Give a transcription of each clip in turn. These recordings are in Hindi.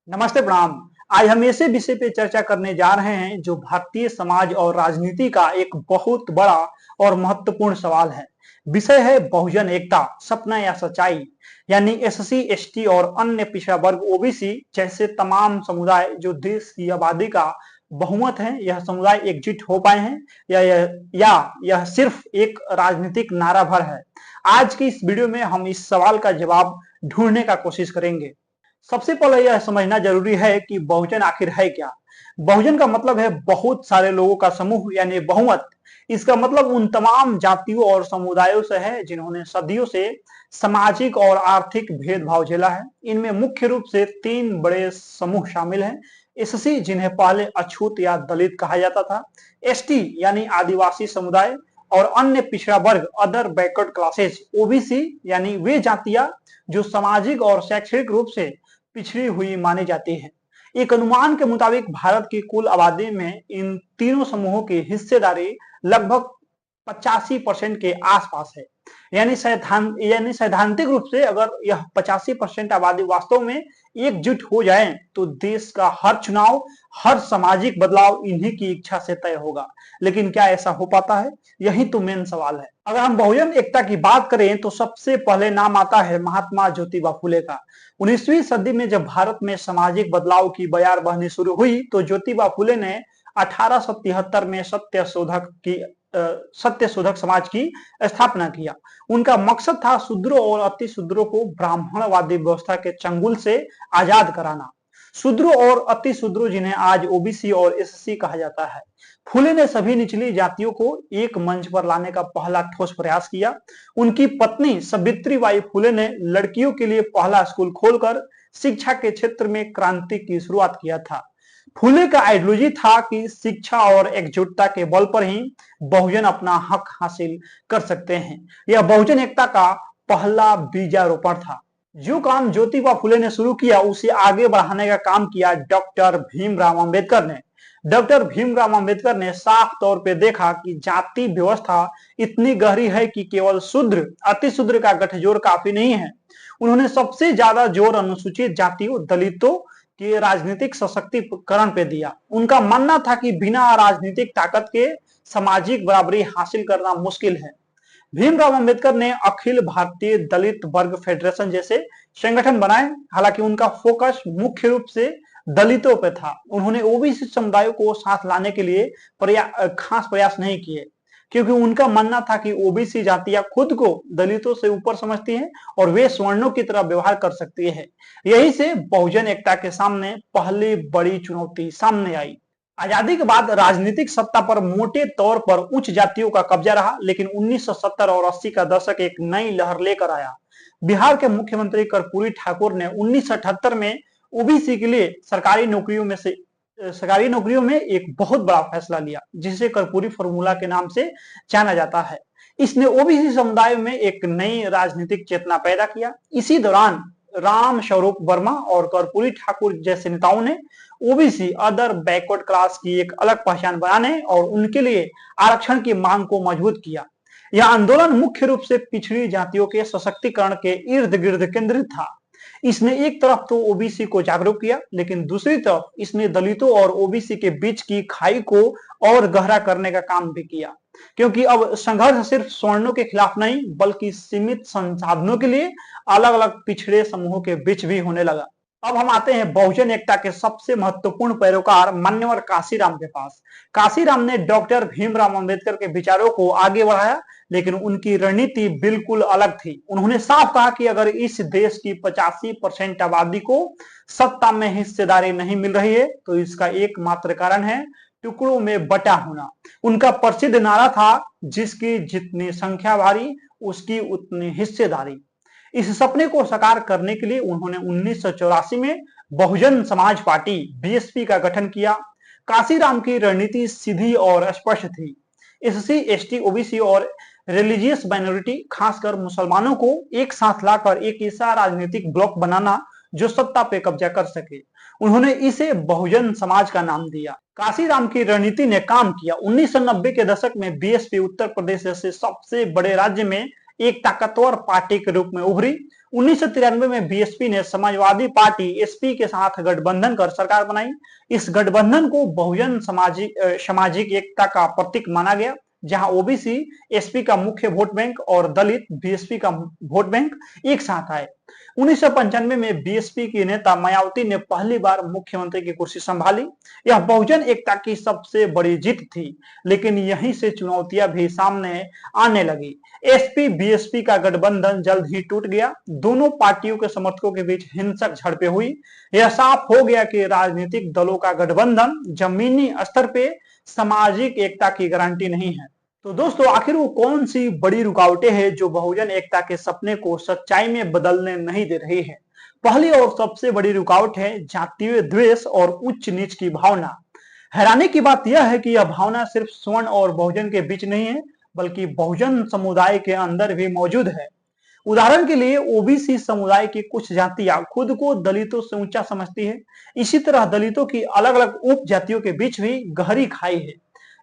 नमस्ते प्रणाम। आज हम ऐसे विषय पे चर्चा करने जा रहे हैं जो भारतीय समाज और राजनीति का एक बहुत बड़ा और महत्वपूर्ण सवाल है। विषय है बहुजन एकता, सपना या सच्चाई। यानी एससी, एसटी और अन्य पिछड़ा वर्ग ओबीसी जैसे तमाम समुदाय जो देश की आबादी का बहुमत है, यह समुदाय एकजुट हो पाए हैं या यह सिर्फ एक राजनीतिक नारा भर है। आज की इस वीडियो में हम इस सवाल का जवाब ढूंढने का कोशिश करेंगे। सबसे पहले यह समझना जरूरी है कि बहुजन आखिर है क्या। बहुजन का मतलब है बहुत सारे लोगों का समूह यानी बहुमत। इसका मतलब उन तमाम जातियों और समुदायों से है जिन्होंने सदियों से सामाजिक और आर्थिक भेदभाव झेला है। इनमें मुख्य रूप से तीन बड़े समूह शामिल हैं। एससी, जिन्हें पहले अछूत या दलित कहा जाता था। एसटी यानी आदिवासी समुदाय और अन्य पिछड़ा वर्ग अदर बैकवर्ड क्लासेस। ओबीसी यानी वे जातियां जो सामाजिक और शैक्षणिक रूप से पिछड़ी हुई मानी जाती है। एक अनुमान के मुताबिक भारत की कुल आबादी में इन तीनों समूहों की हिस्सेदारी लगभग 85% के आसपास है। यानी सैद्धांतिक रूप से अगर यह 85% आबादी वास्तव में एकजुट हो जाए तो देश का हर चुनाव, हर सामाजिक बदलाव इन्हीं की इच्छा से तय होगा। लेकिन क्या ऐसा हो पाता है? यही तो मेन सवाल है। अगर हम बहुजन एकता की बात करें तो सबसे पहले नाम आता है महात्मा ज्योतिबा फुले का। 19वीं सदी में जब भारत में सामाजिक बदलाव की बयार बहनी शुरू हुई तो ज्योतिबा फुले ने 1873 में सत्य शोधक समाज की स्थापना किया। उनका मकसद था शूद्रों और अति शूद्रों को ब्राह्मणवादी व्यवस्था के चंगुल से आजाद कराना। शूद्रों और अति शूद्रों, जिन्हें आज ओबीसी और एससी कहा जाता है। फुले ने सभी निचली जातियों को एक मंच पर लाने का पहला ठोस प्रयास किया। उनकी पत्नी सावित्रीबाई फुले ने लड़कियों के लिए पहला स्कूल खोलकर शिक्षा के क्षेत्र में क्रांति की शुरुआत किया था। फुले का आइडियोलॉजी था कि शिक्षा और एकजुटता के बल पर ही बहुजन अपना हक हासिल कर सकते हैं। यह बहुजन एकता का पहला बीजारोपण था। जो काम ज्योतिबा फुले ने शुरू किया उसे आगे बढ़ाने का काम किया डॉक्टर भीमराव अंबेडकर ने। डॉक्टर भीमराव अंबेडकर ने साफ तौर पे देखा कि जाति व्यवस्था इतनी गहरी है कि केवल शूद्र, अति शूद्र का गठजोड़ काफी नहीं है। उन्होंने सबसे ज्यादा जोर अनुसूचित जातियों, दलितों के राजनीतिक सशक्तिकरण पे दिया। उनका मानना था कि बिना राजनीतिक ताकत के सामाजिक बराबरी हासिल करना मुश्किल है। भीमराव अंबेडकर ने अखिल भारतीय दलित वर्ग फेडरेशन जैसे संगठन बनाए। हालांकि उनका फोकस मुख्य रूप से दलितों पर था। उन्होंने ओबीसी समुदायों को साथ लाने के लिए खास प्रयास नहीं किए, क्योंकि उनका मानना था कि ओबीसी जातियां खुद को दलितों से ऊपर समझती हैं और वे स्वर्णों की तरह व्यवहार कर सकती है। यही से बहुजन एकता के सामने पहली बड़ी चुनौती सामने आई। आजादी के बाद राजनीतिक सत्ता पर मोटे तौर पर उच्च जातियों का कब्जा रहा, लेकिन 1970 और 80 का दशक एक नई लहर लेकर आया। बिहार के मुख्यमंत्री कर्पूरी ठाकुर ने 1978 में ओबीसी के लिए सरकारी नौकरियों में एक बहुत बड़ा फैसला लिया, जिसे कर्पूरी फॉर्मूला के नाम से जाना जाता है। इसने ओबीसी समुदाय में एक नई राजनीतिक चेतना पैदा किया। इसी दौरान राम स्वरूप वर्मा और कर्पूरी ठाकुर जैसे नेताओं ने ओबीसी अदर बैकवर्ड क्लास की एक अलग पहचान बनाने और उनके लिए आरक्षण की मांग को मजबूत किया। यह आंदोलन मुख्य रूप से पिछड़ी जातियों के सशक्तिकरण के इर्द गिर्द केंद्रित था। इसने एक तरफ तो ओबीसी को जागरूक किया, लेकिन दूसरी तरफ इसने दलितों और ओबीसी के बीच की खाई को और गहरा करने का काम भी किया, क्योंकि अब संघर्ष सिर्फ सवर्णों के खिलाफ नहीं बल्कि सीमित संसाधनों के लिए अलग अलग पिछड़े समूहों के बीच भी होने लगा। अब हम आते हैं बहुजन एकता के सबसे महत्वपूर्ण पैरोकार मान्यवर काशीराम के पास। काशीराम ने डॉक्टर भीमराव अंबेडकर के विचारों को आगे बढ़ाया, लेकिन उनकी रणनीति बिल्कुल अलग थी। उन्होंने साफ कहा कि अगर इस देश की 85% आबादी को सत्ता में हिस्सेदारी नहीं मिल रही है तो इसका एकमात्र कारण है टुकड़ों में बटा होना। उनका प्रसिद्ध नारा था, जिसकी जितनी संख्या भारी उसकी उतनी हिस्सेदारी। इस सपने को साकार करने के लिए उन्होंने 1984 में बहुजन समाज पार्टी बीएसपी का गठन किया। काशीराम की रणनीति सीधी और स्पष्ट थी। एससी, एसटी, ओबीसी और रिलीजियस माइनॉरिटी, खासकर मुसलमानों को एक साथ लाकर एक ऐसा राजनीतिक ब्लॉक बनाना जो सत्ता पे कब्जा कर सके। उन्होंने इसे बहुजन समाज का नाम दिया। काशीराम की रणनीति ने काम किया। 1990 के दशक में बीएसपी उत्तर प्रदेश जैसे सबसे बड़े राज्य में एक ताकतवर पार्टी के रूप में उभरी। 1993 में बीएसपी ने समाजवादी पार्टी एसपी के साथ गठबंधन कर सरकार बनाई। इस गठबंधन को बहुजन सामाजिक एकता का प्रतीक माना गया, जहां ओबीसी एसपी का मुख्य वोट बैंक और दलित बीएसपी का वोट बैंक एक साथ आए। 1995 में बीएसपी की नेता मायावती ने पहली बार मुख्यमंत्री की कुर्सी संभाली। यह बहुजन एकता की सबसे बड़ी जीत थी, लेकिन यहीं से चुनौतियां भी सामने आने लगी। एसपी बीएसपी का गठबंधन जल्द ही टूट गया। दोनों पार्टियों के समर्थकों के बीच हिंसक झड़पें हुई। यह साफ हो गया कि राजनीतिक दलों का गठबंधन जमीनी स्तर पे सामाजिक एकता की गारंटी नहीं है। तो दोस्तों, आखिर वो कौन सी बड़ी रुकावटें हैं जो बहुजन एकता के सपने को सच्चाई में बदलने नहीं दे रही है? पहली और सबसे बड़ी रुकावट है जातीय द्वेष और उच्च नीच की भावना। हैरानी की बात यह है कि यह भावना सिर्फ स्वर्ण और बहुजन के बीच नहीं है, बल्कि बहुजन समुदाय के अंदर भी मौजूद है। उदाहरण के लिए ओबीसी समुदाय की कुछ जातियां खुद को दलितों से ऊंचा समझती है। इसी तरह दलितों की अलग अलग उप जातियों के बीच भी गहरी खाई है।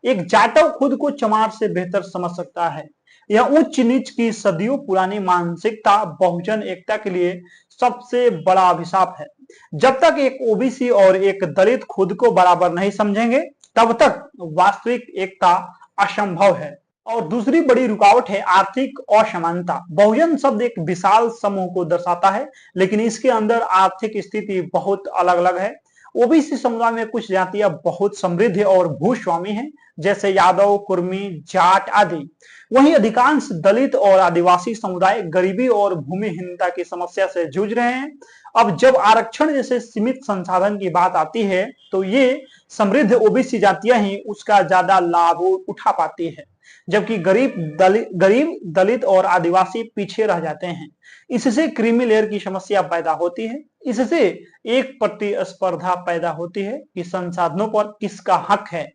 एक जाटव खुद को चमार से बेहतर समझ सकता है। यह उच्च नीच की सदियों पुरानी मानसिकता बहुजन एकता के लिए सबसे बड़ा अभिशाप है। जब तक एक ओबीसी और एक दलित खुद को बराबर नहीं समझेंगे, तब तक वास्तविक एकता असंभव है। और दूसरी बड़ी रुकावट है आर्थिक असमानता। बहुजन शब्द एक विशाल समूह को दर्शाता है, लेकिन इसके अंदर आर्थिक स्थिति बहुत अलग अलग है। ओबीसी समुदाय में कुछ जातियां बहुत समृद्ध और भूस्वामी हैं, जैसे यादव, कुर्मी, जाट आदि। वहीं अधिकांश दलित और आदिवासी समुदाय गरीबी और भूमिहीनता की समस्या से जूझ रहे हैं। अब जब आरक्षण जैसे सीमित संसाधन की बात आती है, तो ये समृद्ध ओबीसी जातियां ही उसका ज्यादा लाभ उठा पाती है, जबकि गरीब दलित और आदिवासी पीछे रह जाते हैं। इससे क्रीमी लेयर की समस्या पैदा होती है। इससे एक प्रतिस्पर्धा पैदा होती है कि संसाधनों पर किसका हक है।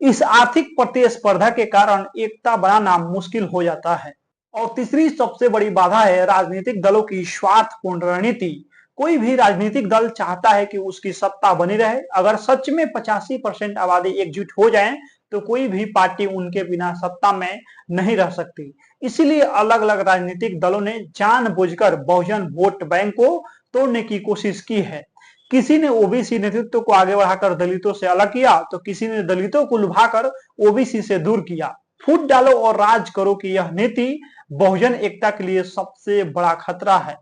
इस आर्थिक प्रतिस्पर्धा के कारण एकता बनाना मुश्किल हो जाता है। और तीसरी सबसे बड़ी बाधा है राजनीतिक दलों की स्वार्थपूर्ण रणनीति। कोई भी राजनीतिक दल चाहता है कि उसकी सत्ता बनी रहे। अगर सच में 85% आबादी एकजुट हो जाए, तो कोई भी पार्टी उनके बिना सत्ता में नहीं रह सकती। इसीलिए अलग अलग राजनीतिक दलों ने जानबूझकर बहुजन वोट बैंक को तोड़ने की कोशिश की है। किसी ने ओबीसी नेतृत्व को आगे बढ़ाकर दलितों से अलग किया, तो किसी ने दलितों को लुभाकर ओबीसी से दूर किया। फूट डालो और राज करो की यह नीति बहुजन एकता के लिए सबसे बड़ा खतरा है।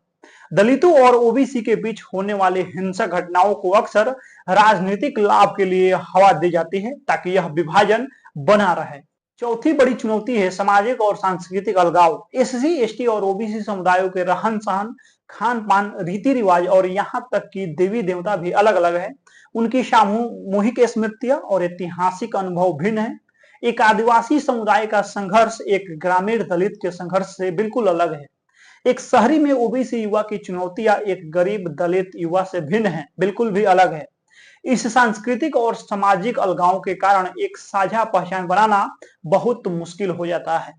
दलितों और ओबीसी के बीच होने वाली हिंसक घटनाओं को अक्सर राजनीतिक लाभ के लिए हवा दी जाती है, ताकि यह विभाजन बना रहे। चौथी बड़ी चुनौती है सामाजिक और सांस्कृतिक अलगाव। एससी, एसटी और ओबीसी समुदायों के रहन सहन, खान पान, रीति रिवाज और यहाँ तक कि देवी देवता भी अलग अलग है। उनकी सामूहिक स्मृतियां और ऐतिहासिक अनुभव भिन्न है। एक आदिवासी समुदाय का संघर्ष एक ग्रामीण दलित के संघर्ष से बिल्कुल अलग है। एक शहरी में ओबीसी युवा की चुनौतियां एक गरीब दलित युवा से भिन्न है, बिल्कुल भी अलग है। इस सांस्कृतिक और सामाजिक अलगाव के कारण एक साझा पहचान बनाना बहुत मुश्किल हो जाता है।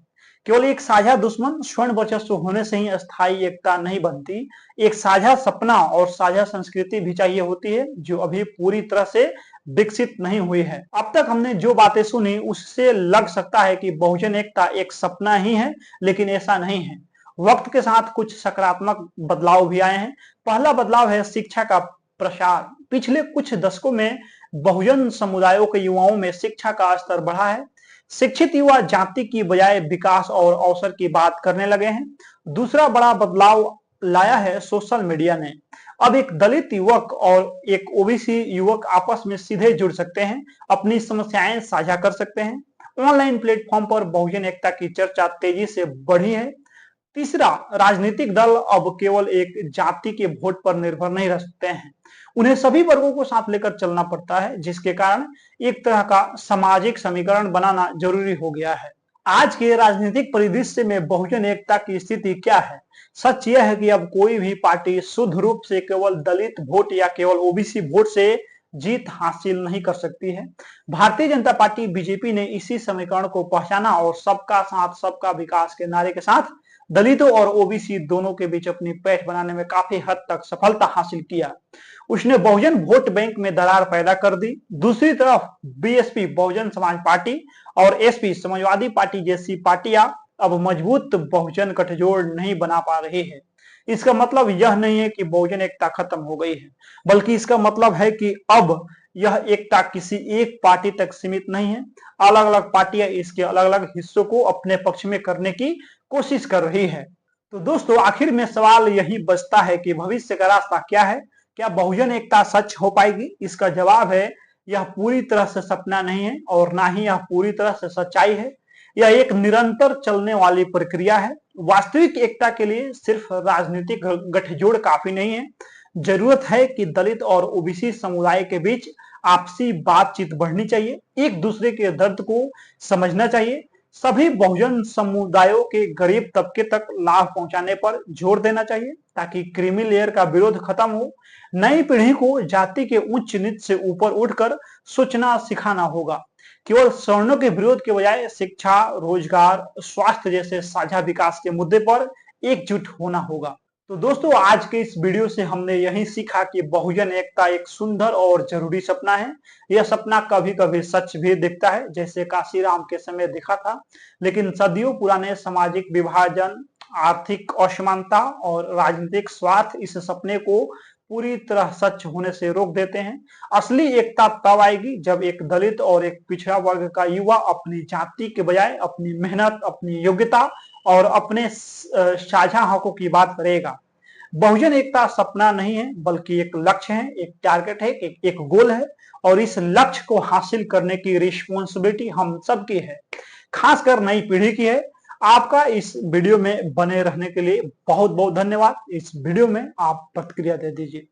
केवल एक साझा दुश्मन, स्वर्ण वर्चस्व होने से ही अस्थायी एकता नहीं बनती। एक साझा सपना और साझा संस्कृति भी चाहिए होती है, जो अभी पूरी तरह से विकसित नहीं हुई है। अब तक हमने जो बातें सुनी, उससे लग सकता है कि बहुजन एकता एक सपना ही है, लेकिन ऐसा नहीं है। वक्त के साथ कुछ सकारात्मक बदलाव भी आए हैं। पहला बदलाव है शिक्षा का प्रसार। पिछले कुछ दशकों में बहुजन समुदायों के युवाओं में शिक्षा का स्तर बढ़ा है। शिक्षित युवा जाति की बजाय विकास और अवसर की बात करने लगे हैं। दूसरा बड़ा बदलाव लाया है सोशल मीडिया ने। अब एक दलित युवक और एक ओबीसी युवक आपस में सीधे जुड़ सकते हैं, अपनी समस्याएं साझा कर सकते हैं। ऑनलाइन प्लेटफॉर्म पर बहुजन एकता की चर्चा तेजी से बढ़ी है। तीसरा, राजनीतिक दल अब केवल एक जाति के वोट पर निर्भर नहीं रह सकते हैं। उन्हें सभी वर्गों को साथ लेकर चलना पड़ता है, जिसके कारण एक तरह का सामाजिक समीकरण बनाना जरूरी हो गया है। आज के राजनीतिक परिदृश्य में बहुजन एकता की स्थिति क्या है? सच यह है कि अब कोई भी पार्टी शुद्ध रूप से केवल दलित वोट या केवल ओबीसी वोट से जीत हासिल नहीं कर सकती है। भारतीय जनता पार्टी बीजेपी ने इसी समीकरण को पहचाना और सबका साथ सबका विकास के नारे के साथ दलितों और ओबीसी दोनों के बीच अपनी पैठ बनाने में काफी हद तक सफलता हासिल किया। उसने बहुजन वोट बैंक में दरार पैदा कर दी। दूसरी तरफ बीएसपी बहुजन समाज पार्टी और एसपी समाजवादी पार्टी जैसी पार्टियां अब मजबूत बहुजन गठजोड़ नहीं बना पा रही है। इसका मतलब यह नहीं है कि बहुजन एकता खत्म हो गई है, बल्कि इसका मतलब है कि अब यह एकता किसी एक पार्टी तक सीमित नहीं है। अलग अलग पार्टियां इसके अलग अलग हिस्सों को अपने पक्ष में करने की कोशिश कर रही है। तो दोस्तों, आखिर में सवाल यही बचता है कि भविष्य का रास्ता क्या है? क्या बहुजन एकता सच हो पाएगी? इसका जवाब है, यह पूरी तरह से सपना नहीं है और ना ही यह पूरी तरह से सच्चाई है। यह एक निरंतर चलने वाली प्रक्रिया है। वास्तविक एकता के लिए सिर्फ राजनीतिक गठजोड़ काफी नहीं है। जरूरत है कि दलित और ओबीसी समुदाय के बीच आपसी बातचीत बढ़नी चाहिए, एक दूसरे के दर्द को समझना चाहिए, सभी बहुजन समुदायों के गरीब तबके तक लाभ पहुंचाने पर जोर देना चाहिए ताकि क्रीमी लेयर का विरोध खत्म हो। नई पीढ़ी को जाति के उच्च नीच से ऊपर उठकर सोचना सिखाना होगा। केवल सवर्णों के विरोध के बजाय शिक्षा, रोजगार, स्वास्थ्य जैसे साझा विकास के मुद्दे पर एकजुट होना होगा। तो दोस्तों, आज के इस वीडियो से हमने यही सीखा कि बहुजन एकता एक सुंदर और जरूरी सपना है। यह सपना कभी कभी सच भी दिखता है, जैसे काशीराम के समय दिखा था, लेकिन सदियों पुराने सामाजिक विभाजन, आर्थिक असमानता और राजनीतिक स्वार्थ इस सपने को पूरी तरह सच होने से रोक देते हैं। असली एकता तब आएगी जब एक दलित और एक पिछड़ा वर्ग का युवा अपनी जाति के बजाय अपनी मेहनत, अपनी योग्यता और अपने साझा हकों की बात करेगा। बहुजन एकता सपना नहीं है, बल्कि एक लक्ष्य है, एक टारगेट है, एक गोल है, और इस लक्ष्य को हासिल करने की रिस्पॉन्सिबिलिटी हम सबकी है, खासकर नई पीढ़ी की है। आपका इस वीडियो में बने रहने के लिए बहुत बहुत धन्यवाद। इस वीडियो में आप प्रतिक्रिया दे दीजिए।